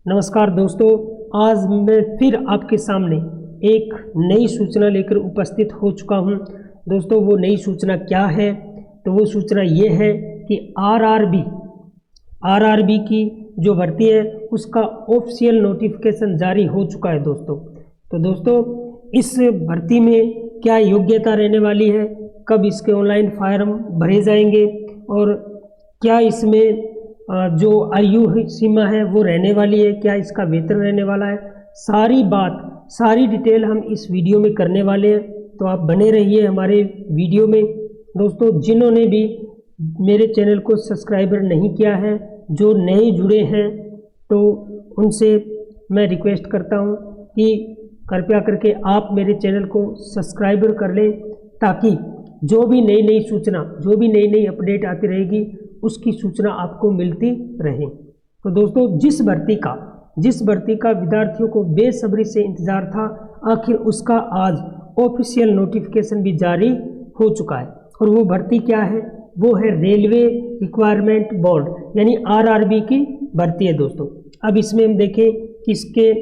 नमस्कार दोस्तों, आज मैं फिर आपके सामने एक नई सूचना लेकर उपस्थित हो चुका हूं। दोस्तों वो नई सूचना क्या है? तो वो सूचना ये है कि आरआरबी की जो भर्ती है उसका ऑफिशियल नोटिफिकेशन जारी हो चुका है दोस्तों। तो दोस्तों इस भर्ती में क्या योग्यता रहने वाली है, कब इसके ऑनलाइन फॉर्म भरे जाएंगे और क्या इसमें जो आयु सीमा है वो रहने वाली है, क्या इसका वेतन रहने वाला है, सारी डिटेल हम इस वीडियो में करने वाले हैं। तो आप बने रहिए हमारे वीडियो में। दोस्तों जिन्होंने भी मेरे चैनल को सब्सक्राइबर नहीं किया है, जो नए जुड़े हैं, तो उनसे मैं रिक्वेस्ट करता हूं कि कृपया करके आप मेरे चैनल को सब्सक्राइबर कर लें, ताकि जो भी नई सूचना, जो भी नई अपडेट आती रहेगी उसकी सूचना आपको मिलती रहे। तो दोस्तों जिस भर्ती का विद्यार्थियों को बेसब्री से इंतज़ार था, आखिर उसका आज ऑफिशियल नोटिफिकेशन भी जारी हो चुका है। और वो भर्ती क्या है? वो है रेलवे रिक्वायरमेंट बोर्ड यानी आरआरबी की भर्ती है दोस्तों। अब इसमें हम देखें कि इसके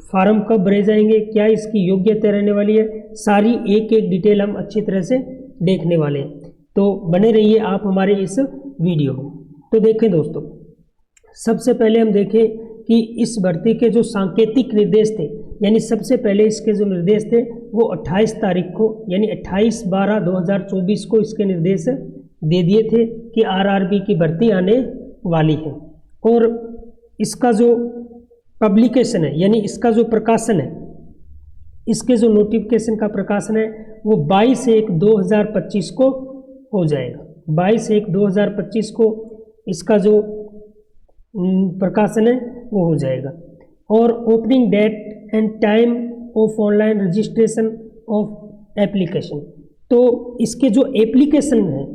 फॉर्म कब भरे जाएंगे, क्या इसकी योग्यता रहने वाली है, सारी एक डिटेल हम अच्छी तरह से देखने वाले हैं। तो बने रहिए आप हमारे इस वीडियो में। तो देखें दोस्तों, सबसे पहले हम देखें कि इस भर्ती के जो सांकेतिक निर्देश थे, यानी सबसे पहले इसके जो निर्देश थे वो 28 तारीख को यानी 28/12/2024 को इसके निर्देश दे दिए थे कि आरआरबी की भर्ती आने वाली है। और इसका जो पब्लिकेशन है यानी इसका जो प्रकाशन है, इसके जो नोटिफिकेशन का प्रकाशन है वो 22/1/2025 को हो जाएगा। 22/1/2025 को इसका जो प्रकाशन है वो हो जाएगा। और opening date and time of online registration of application, तो इसके जो एप्लीकेशन है,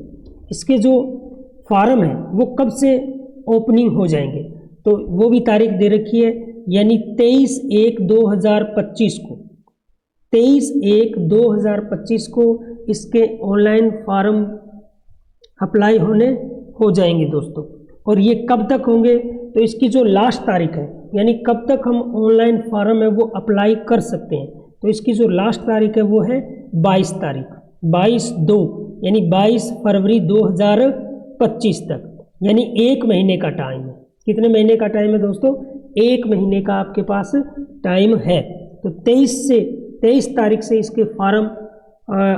इसके जो फॉर्म है वो कब से ओपनिंग हो जाएंगे, तो वो भी तारीख दे रखी है, यानी 23/1/2025 को 23/1/2025 को इसके ऑनलाइन फॉर्म अप्लाई हो जाएंगे दोस्तों। और ये कब तक होंगे, तो इसकी जो लास्ट तारीख है यानी कब तक हम ऑनलाइन फॉर्म है वो अप्लाई कर सकते हैं, तो इसकी जो लास्ट तारीख है वो है 22 तारीख 22/2 यानी 22 फरवरी 2025 तक, यानी 1 महीने का टाइम है। कितने महीने का टाइम है दोस्तों? 1 महीने का आपके पास टाइम है। तो 23 तारीख से इसके फॉर्म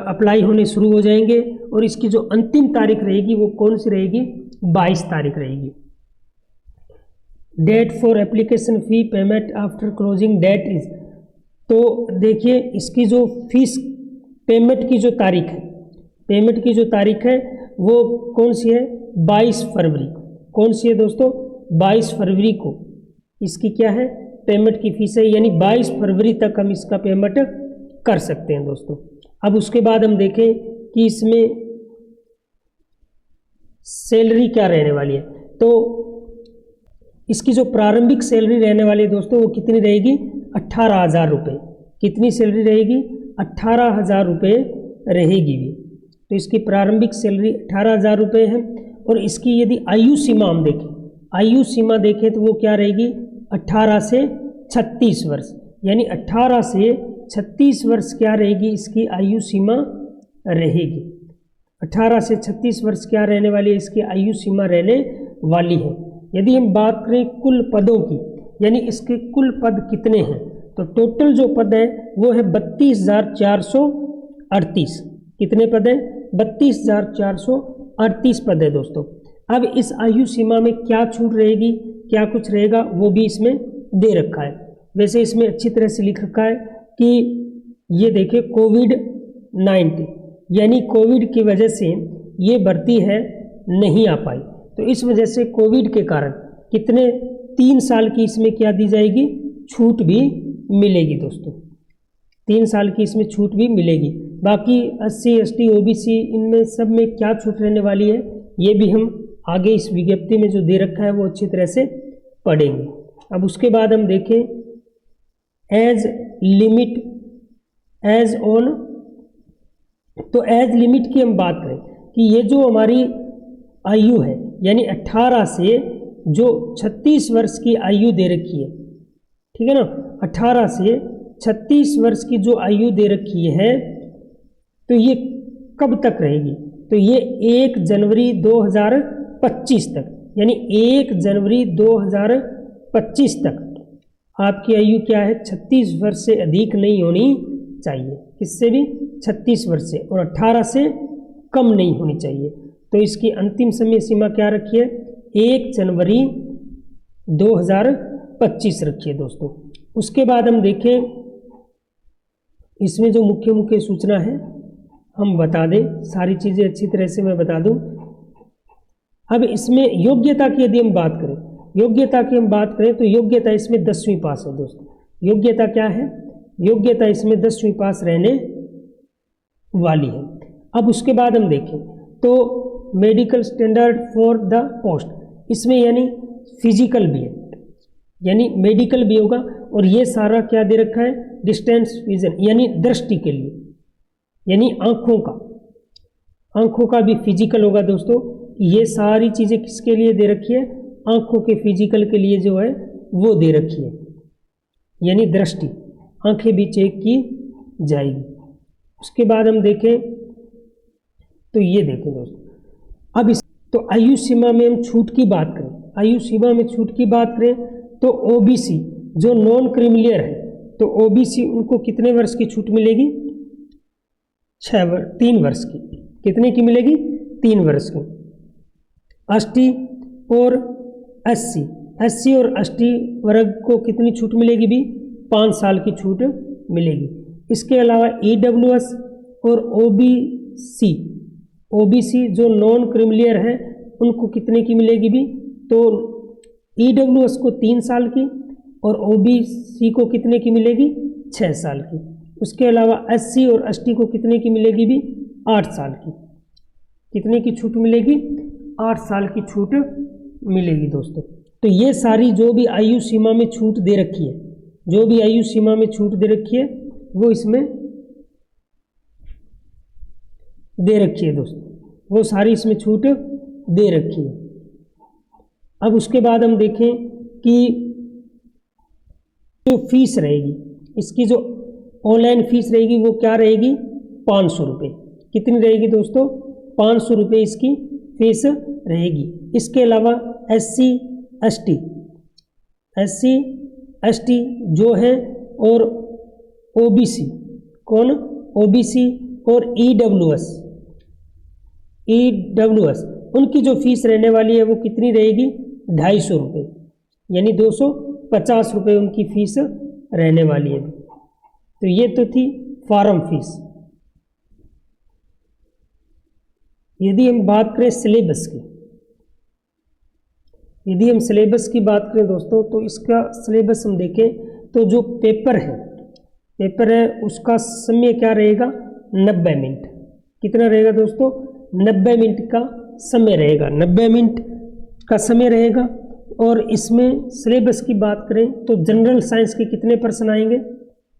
अप्लाई होने शुरू हो जाएंगे और इसकी जो अंतिम तारीख रहेगी वो कौन सी रहेगी? 22 तारीख रहेगी। Date for application fee payment after closing date is, तो देखिए इसकी जो फीस पेमेंट की जो तारीख है वो कौन सी है? 22 फरवरी। कौन सी है दोस्तों? 22 फरवरी को इसकी क्या है? पेमेंट की फीस है, यानी 22 फरवरी तक हम इसका पेमेंट कर सकते हैं दोस्तों। अब उसके बाद हम देखें कि इसमें सैलरी क्या रहने वाली है, तो इसकी जो प्रारंभिक सैलरी रहने वाली है दोस्तों वो कितनी रहेगी? 18,000 रुपये। कितनी सैलरी रहेगी? 18,000 रुपये रहेगी भी। तो इसकी प्रारंभिक सैलरी 18,000 रुपये है। और इसकी यदि आयु सीमा देखें तो वो क्या रहेगी? 18 से 36 वर्ष, यानी 18 से 36 वर्ष क्या रहेगी? इसकी आयु सीमा रहेगी। 18 से 36 वर्ष क्या रहने वाली है? इसकी आयु सीमा रहने वाली है। यदि हम बात करें कुल पदों की, यानी इसके कुल पद कितने हैं, तो टोटल जो पद है वो है 32,438। कितने पद हैं? 32,438 पद है दोस्तों। अब इस आयु सीमा में क्या छूट रहेगी, क्या कुछ रहेगा, वो भी इसमें दे रखा है। वैसे इसमें अच्छी तरह से लिख रखा है कि ये देखिए कोविड-19 यानी कोविड की वजह से ये भर्ती है नहीं आ पाई, तो इस वजह से कोविड के कारण कितने 3 साल की इसमें क्या दी जाएगी? छूट भी मिलेगी दोस्तों। 3 साल की इसमें छूट भी मिलेगी। बाकी SC ST OBC इनमें सब में क्या छूट रहने वाली है ये भी हम आगे इस विज्ञप्ति में जो दे रखा है वो अच्छी तरह से पढ़ेंगे। अब उसके बाद हम देखें एज ऑन, तो एज लिमिट की हम बात करें कि ये जो हमारी आयु है यानी 18 से जो 36 वर्ष की आयु दे रखी है, ठीक है ना, 18 से 36 वर्ष की जो आयु दे रखी है, तो ये कब तक रहेगी? तो ये 1 जनवरी 2025 तक, यानी 1 जनवरी 2025 तक आपकी आयु क्या है? 36 वर्ष से अधिक नहीं होनी चाहिए, किससे भी 36 वर्ष से, और 18 से कम नहीं होनी चाहिए। तो इसकी अंतिम समय सीमा क्या रखी है? 1 जनवरी 2025 रखी है दोस्तों। उसके बाद हम देखें, इसमें जो मुख्य मुख्य सूचना है हम बता दें, सारी चीज़ें अच्छी तरह से मैं बता दूं। अब इसमें योग्यता की यदि हम बात करें, योग्यता की हम बात करें तो योग्यता इसमें 10वीं पास है दोस्तों। योग्यता क्या है? योग्यता इसमें 10वीं पास रहने वाली है। अब उसके बाद हम देखें तो medical standard for the post, इसमें यानी फिजिकल भी है, यानी मेडिकल भी होगा, और ये सारा क्या दे रखा है? डिस्टेंस विजन, यानी दृष्टि के लिए, यानी आंखों का भी फिजिकल होगा दोस्तों। ये सारी चीज़ें किसके लिए दे रखी है? आंखों के फिजिकल के लिए जो है वो दे रखी है, यानी दृष्टि, आंखें भी चेक की जाएगी। उसके बाद हम देखें तो ये देखें दोस्तों, अब इस तो आयु सीमा में हम छूट की बात करें, आयु सीमा में छूट की बात करें तो ओबीसी जो नॉन क्रीमिलियर है, तो ओबीसी उनको कितने वर्ष की छूट मिलेगी? 3 वर्ष की। कितने की मिलेगी? 3 वर्ष की। एसटी और एससी और एसटी वर्ग को कितनी छूट मिलेगी भी? 5 साल की छूट मिलेगी। इसके अलावा ईडब्ल्यूएस और ओबीसी जो नॉन क्रीमिलियर है उनको कितने की मिलेगी भी? तो ईडब्ल्यूएस को 3 साल की और ओबीसी को कितने की मिलेगी? 6 साल की। उसके अलावा एससी और एसटी को कितने की मिलेगी भी? 8 साल की। कितने की छूट मिलेगी? 8 साल की छूट मिलेगी दोस्तों। तो ये सारी जो भी आयु सीमा में छूट दे रखी है, जो भी आयु सीमा में छूट दे रखी है वो इसमें दे रखी है दोस्तों, वो सारी इसमें छूट दे रखी है। अब उसके बाद हम देखें कि जो फीस रहेगी, इसकी जो ऑनलाइन फीस रहेगी वो क्या रहेगी? 500 रुपये। कितनी रहेगी दोस्तों? 500 रुपये इसकी फीस रहेगी। इसके अलावा एससी एसटी जो है और ओबीसी, कौन? ओबीसी और ईडब्ल्यूएस उनकी जो फीस रहने वाली है वो कितनी रहेगी? 250 रुपये, यानी 250 रुपये उनकी फीस रहने वाली है। तो ये तो थी फॉर्म फीस। यदि हम बात करें सिलेबस की, यदि हम सिलेबस की बात करें दोस्तों, तो इसका सिलेबस हम देखें तो जो पेपर है उसका समय क्या रहेगा? 90 मिनट। कितना रहेगा दोस्तों? 90 मिनट का समय रहेगा, 90 मिनट का समय रहेगा। और इसमें सिलेबस की बात करें तो जनरल साइंस के कितने पर्सन आएंगे?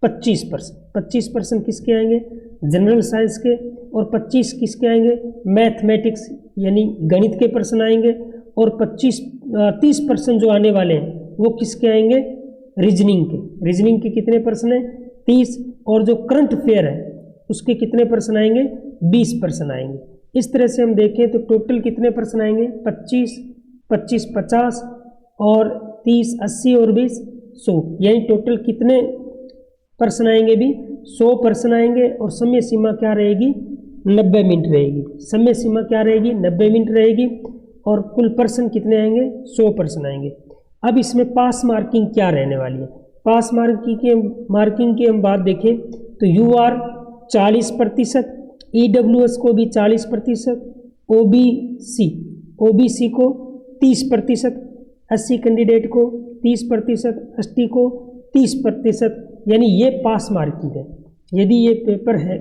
25% किसके आएंगे? जनरल साइंस के, और 25 किसके आएंगे? मैथमेटिक्स यानी गणित के पर्सन आएंगे, और 30% जो आने वाले हैं वो किसके आएंगे? रीजनिंग के कितने पर्सन हैं? 30। और जो करंट अफेयर है उसके कितने पर्सन आएंगे? 20% आएंगे। इस तरह से हम देखें तो टोटल कितने पर्सन आएंगे? 25 50 और 30 80 और 20 100, यानी टोटल कितने पर्सन आएंगे भी? 100 पर्सन आएंगे। और समय सीमा क्या रहेगी? 90 मिनट रहेगी। समय सीमा क्या रहेगी? 90 मिनट रहेगी। और कुल पर्सन कितने आएंगे? 100 पर्सन आएंगे। अब इसमें पास मार्किंग क्या रहने वाली है? पास मार्किंग की हम बात देखें तो यूआर 40%, ईडब्ल्यूएस को भी 40%, ओबीसी को 30%, एससी कैंडिडेट को 30%, एसटी को 30%, यानी ये पास मार्किंग है। यदि ये पेपर है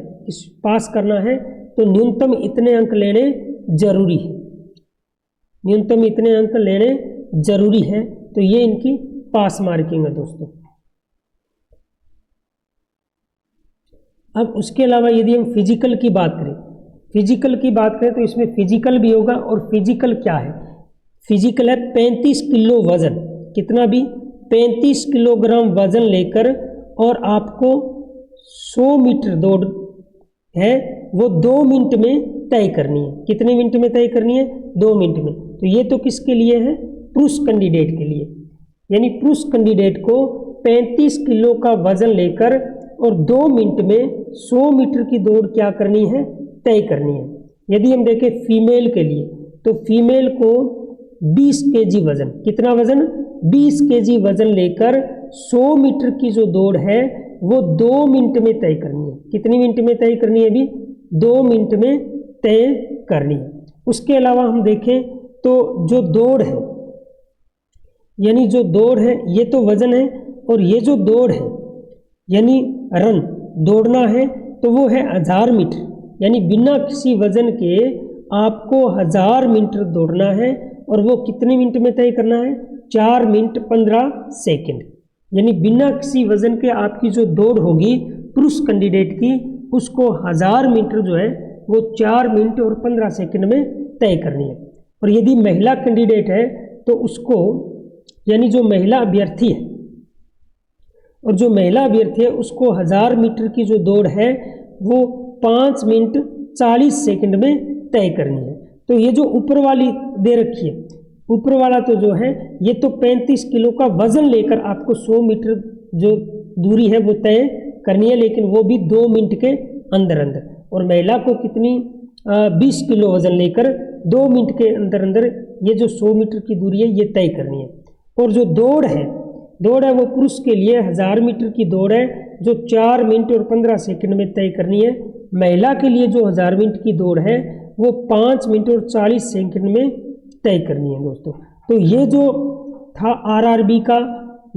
पास करना है तो न्यूनतम इतने अंक लेने जरूरी है, न्यूनतम इतने अंक लेने जरूरी है। तो ये इनकी पास मार्किंग है दोस्तों। अब उसके अलावा यदि हम फिजिकल की बात करें तो इसमें फिजिकल भी होगा। और फिजिकल क्या है? फिजिकल है 35 किलो वजन, कितना भी 35 किलोग्राम वजन लेकर, और आपको 100 मीटर दौड़ है वो 2 मिनट में तय करनी है। कितने मिनट में तय करनी है? 2 मिनट में। तो ये तो किसके लिए है? पुरुष कैंडिडेट के लिए। यानी पुरुष कैंडिडेट को 35 किलो का वजन लेकर और 2 मिनट में 100 मीटर की दौड़ क्या करनी है? तय करनी है। यदि हम देखें फीमेल के लिए, तो फीमेल को 20 केजी वजन, कितना वजन? 20 केजी वजन लेकर 100 मीटर की जो दौड़ है वो 2 मिनट में तय करनी है। कितनी मिनट में तय करनी है? अभी 2 मिनट में तय करनी है। उसके अलावा हम देखें तो जो दौड़ है, यानी जो दौड़ है ये तो वजन है, और ये जो दौड़ है यानी रन दौड़ना है तो वो है 1000 मीटर। यानी बिना किसी वजन के आपको 1000 मीटर दौड़ना है, और वो कितने मिनट में तय करना है? 4 मिनट 15 सेकंड। यानी बिना किसी वजन के आपकी जो दौड़ होगी पुरुष कैंडिडेट की, उसको 1000 मीटर जो है वो 4 मिनट और 15 सेकंड में तय करनी है। और यदि महिला कैंडिडेट है तो उसको, यानी जो महिला अभ्यर्थी है, और जो महिला अभ्यर्थी है उसको 1000 मीटर की जो दौड़ है वो 5 मिनट 40 सेकंड में तय करनी है। तो ये जो ऊपर वाली दे रखी है, ऊपर वाला तो जो है ये तो 35 किलो का वजन लेकर आपको 100 मीटर जो दूरी है वो तय करनी है, लेकिन वो भी 2 मिनट के अंदर अंदर। और महिला को कितनी 20 किलो वजन लेकर 2 मिनट के अंदर अंदर ये जो 100 मीटर की दूरी है ये तय करनी है। और जो दौड़ है वो पुरुष के लिए 1000 मीटर की दौड़ है जो 4 मिनट और 15 सेकंड में तय करनी है। महिला के लिए जो 1000 मिनट की दौड़ है वो 5 मिनट और 40 सेकंड में तय करनी है दोस्तों। तो ये जो था आरआरबी का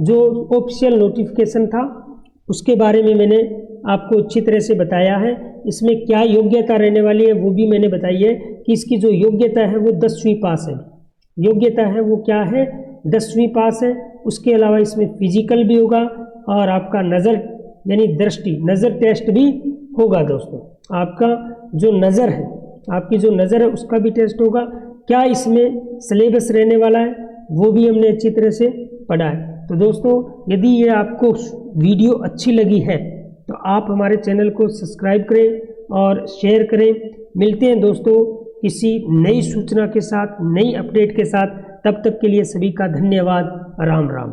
जो ऑफिशियल नोटिफिकेशन था, उसके बारे में मैंने आपको अच्छी तरह से बताया है। इसमें क्या योग्यता रहने वाली है वो भी मैंने बताई है कि इसकी जो योग्यता है वो 10वीं पास है। योग्यता है वो क्या है? 10वीं पास है। उसके अलावा इसमें फिजिकल भी होगा, और आपका नज़र यानी दृष्टि, नज़र टेस्ट भी होगा दोस्तों। आपका जो नज़र है, आपकी जो नज़र है उसका भी टेस्ट होगा। क्या इसमें सिलेबस रहने वाला है वो भी हमने अच्छी तरह से पढ़ा है। तो दोस्तों यदि ये आपको वीडियो अच्छी लगी है तो आप हमारे चैनल को सब्सक्राइब करें और शेयर करें। मिलते हैं दोस्तों किसी नई सूचना के साथ, नई अपडेट के साथ। तब तक के लिए सभी का धन्यवाद। राम राम।